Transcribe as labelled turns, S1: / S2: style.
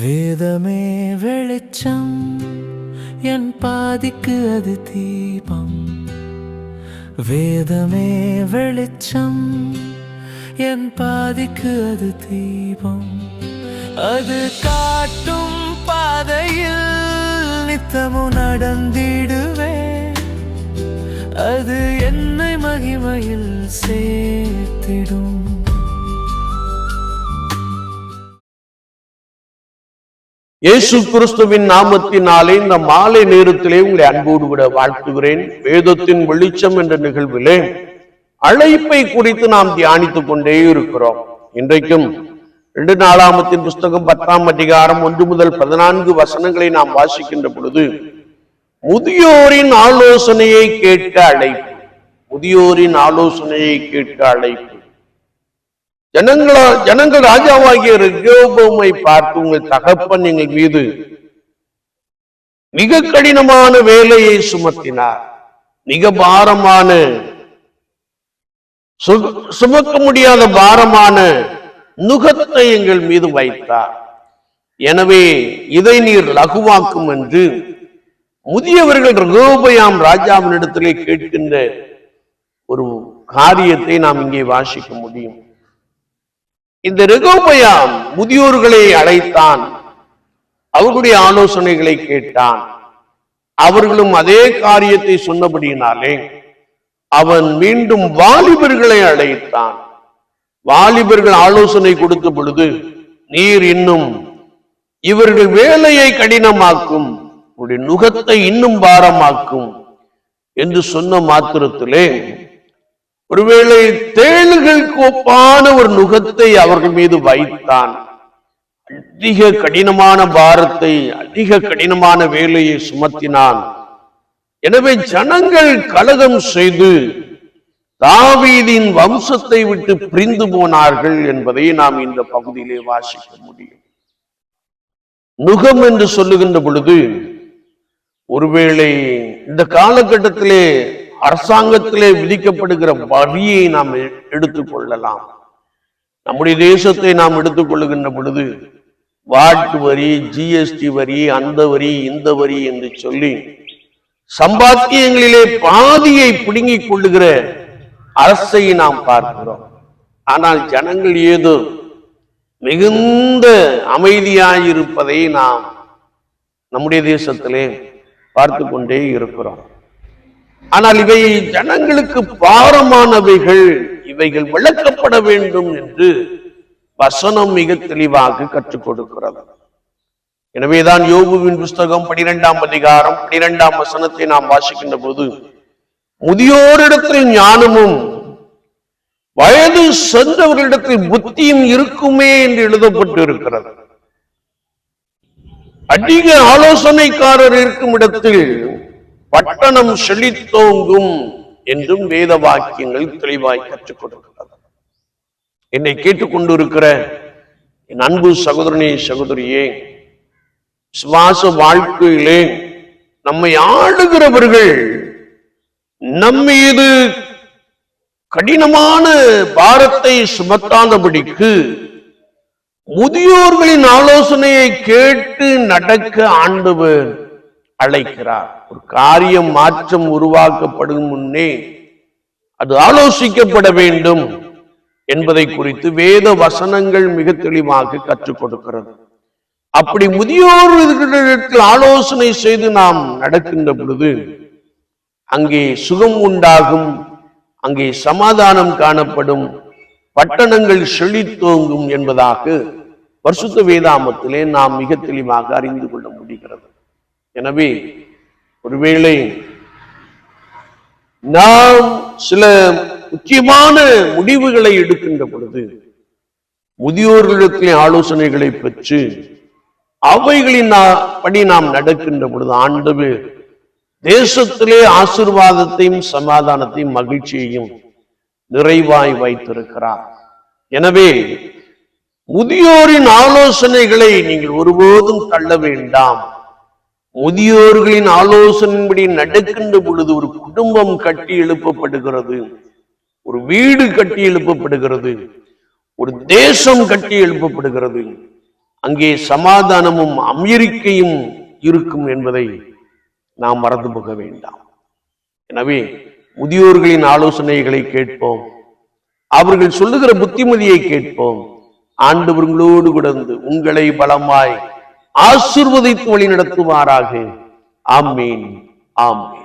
S1: வேதமே வெளிச்சம், என் பாதிக்கு அது தீபம். வேதமே வெளிச்சம், என் பாதிக்கு அது தீபம். அது காட்டும் பாதையில் நித்தமும் நடந்திடுவேன். அது என்னை மகிமையில் சேர்த்திடும்.
S2: இயேசு கிறிஸ்துவின் நாமத்தினாலே இந்த மாலை நேரத்திலே உங்களை அன்போடு விட வாழ்த்துகிறேன். வேதத்தின் வெளிச்சம் என்ற நிகழ்விலே அழைப்பை குறித்து நாம் தியானித்துக் கொண்டே இருக்கிறோம். இன்றைக்கும் 2 நாளாகமத்தின் புஸ்தகம் 10ஆம் அதிகாரம் 1 முதல் 14 வசனங்களை நாம் வாசிக்கின்ற பொழுது, முதியோரின் ஆலோசனையை கேட்க அழைப்பு. முதியோரின் ஆலோசனையை கேட்க அழைப்பு. ஜனங்கள் ராஜாவாகிய ரெகோபோமை பார்த்து, உங்கள் தகப்பன் எங்கள் மீது மிக கடினமான வேலையை சுமத்தினார், மிக பாரமான சுமக்க முடியாத பாரமான நுகத்தை எங்கள் மீது வைத்தார். எனவே இதை நீர் லகுவாக்கும் என்று முதியவர்கள் ரெகோபெயாம் ராஜாவினிடத்திலே கேட்கின்ற ஒரு காரியத்தை நாம் இங்கே வாசிக்க முடியும். இந்த ரெகோபெயாம் முதியோர்களை அழைத்தான், அவர்களுடைய ஆலோசனைகளை கேட்டான். அவர்களும் அதே காரியத்தை சொன்னபடியினாலே அவன் மீண்டும் வாலிபர்களை அழைத்தான். வாலிபர்கள் ஆலோசனை கொடுத்த பொழுது, நீர் இன்னும் இவர்கள் வேலையை கடினமாக்கும், உடைய நுகத்தை இன்னும் பாரமாக்கும் என்று சொன்ன மாத்திரத்திலே, ஒருவேளை தேள்களுக்கு ஒப்பான ஒரு நுகத்தை அவர்கள் மீது வைத்தான். அதிக கடினமான பாரத்தை, அதிக கடினமான வேலையை சுமத்தினான். எனவே ஜனங்கள் கலகம் செய்து தாவீதின் வம்சத்தை விட்டு பிரிந்து போனார்கள் என்பதை நாம் இந்த பகுதியிலே வாசிக்க முடியும். நுகம் என்று சொல்லுகின்ற பொழுது, ஒருவேளை இந்த காலகட்டத்திலே அரசாங்கத்திலே விதிக்கப்படுகிற வரியை நாம் எடுத்துக்கொள்ளலாம். நம்முடைய தேசத்தை நாம் எடுத்துக்கொள்ளுகின்ற பொழுது, வாட் வரி, ஜிஎஸ்டி வரி, அந்த வரி, இந்த வரி என்று சொல்லி சம்பாத்தியங்களிலே பாதியை பிடுங்கிக் கொள்ளுகிற அரசை நாம் பார்க்கிறோம். ஆனால் ஜனங்கள் ஏதோ மிகுந்த அமைதியாயிருப்பதை நாம் நம்முடைய தேசத்திலே பார்த்து கொண்டே இருக்கிறோம். ஆனால் இவை ஜனங்களுக்கு பாரமானவைகள், இவைகள் விளக்கப்பட வேண்டும் என்று வசனம் மிக தெளிவாக கற்றுக் கொடுக்கிறது. எனவேதான் யோபுவின் புஸ்தகம் 12ஆம் அதிகாரம் 12ஆம் வசனத்தை நாம் வாசிக்கின்ற போது, முதியோரிடத்தில் ஞானமும் வயது சென்றவர்களிடத்தில் புத்தியும் இருக்குமே என்று எழுதப்பட்டு இருக்கிறது. அதிக ஆலோசனைக்காரர் இருக்கும் இடத்தில் பட்டணம் செழித்தோங்கும் என்றும் வேத வாக்கியங்கள் தெளிவாய் கற்றுக் கொடுக்கிறது. என்னை கேட்டுக்கொண்டிருக்கிற என் அன்பு சகோதரனே, சகோதரியே, சுவாச வாழ்க்கையிலே நம்மை ஆளுகிறவர்கள் நம்மீது கடினமான பாரத்தை சுமத்தாதபடிக்கு முதியோர்களின் ஆலோசனையை கேட்டு நடக்க ஆண்டவர் அழைக்கிறார். ஒரு காரியம் மாற்றம் உருவாக்கப்படும் முன்னே அது ஆலோசிக்கப்பட வேண்டும் என்பதை குறித்து வேத வசனங்கள் மிக தெளிவாக கற்றுக் கொடுக்கிறது. அப்படி முதியோர்களிடத்தில் ஆலோசனை செய்து நாம் நடக்கின்ற பொழுது அங்கே சுகம் உண்டாகும், அங்கே சமாதானம் காணப்படும், பட்டணங்கள் செழித்தோங்கும் என்பதாக பரிசுத்த வேதாகமத்திலே நாம் மிக தெளிவாக அறிந்து கொள்ள முடிகிறது. எனவே ஒருவேளை நாம் சில முக்கியமான முடிவுகளை எடுக்கின்ற பொழுது முதியோர்களிடத்திலே ஆலோசனைகளை பெற்று அவைகளின் படி நாம் நடக்கின்ற பொழுது ஆண்டவர் தேசத்திலே ஆசீர்வாதத்தையும் சமாதானத்தையும் மகிழ்ச்சியையும் நிறைவாய் வைத்திருக்கிறார். எனவே முதியோரின் ஆலோசனைகளை நீங்கள் ஒருபோதும் தள்ள வேண்டாம். முதியோர்களின் ஆலோசனையின்படி நடக்கின்ற பொழுது ஒரு குடும்பம் கட்டி எழுப்பப்படுகிறது, ஒரு வீடு கட்டி எழுப்பப்படுகிறது, ஒரு தேசம் கட்டி எழுப்பப்படுகிறது. அங்கே சமாதானமும் அமெரிக்கையும் இருக்கும் என்பதை நாம் மறந்து போக வேண்டாம். எனவே முதியோர்களின் ஆலோசனைகளை கேட்போம், அவர்கள் சொல்லுகிற புத்திமதியை கேட்போம். ஆண்டவர்களோடு கூட உங்களை பலமாய் ஆசீர்வதித்து வழி நடத்துவாராக. ஆமீன், ஆமீன்.